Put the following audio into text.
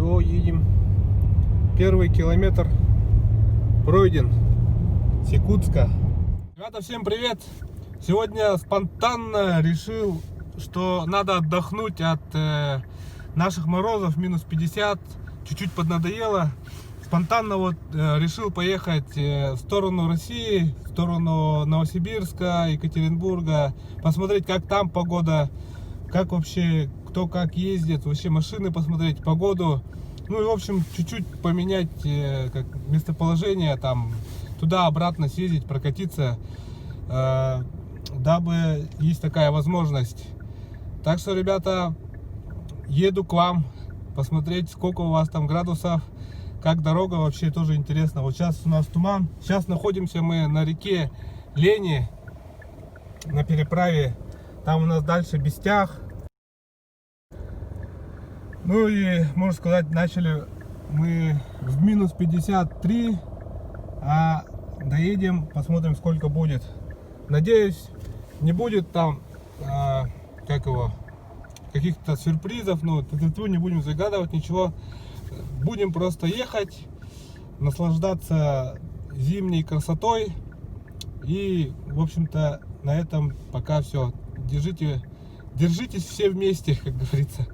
Все, едем. Первый километр пройден с Якутска. Ребята, всем привет! Сегодня спонтанно решил, что надо отдохнуть от наших морозов, минус 50. Чуть-чуть поднадоело. Спонтанно решил поехать в сторону России, в сторону Новосибирска, Екатеринбурга, посмотреть, как там погода, как вообще, кто как ездит, вообще машины посмотреть, погоду. Ну и в общем, чуть-чуть поменять как местоположение, там, туда-обратно съездить, прокатиться, дабы есть такая возможность. Так что, ребята, еду к вам посмотреть, сколько у вас там градусов, как дорога, вообще тоже интересно. Вот сейчас у нас туман. Сейчас находимся мы на реке Лени, на переправе. Там у нас дальше Бестях. Ну и, можно сказать, начали мы в минус 53, а доедем, посмотрим, сколько будет. Надеюсь, не будет там каких-то сюрпризов, но не будем загадывать ничего. Будем просто ехать, наслаждаться зимней красотой. И, в общем-то, на этом пока все. Держитесь все вместе, как говорится.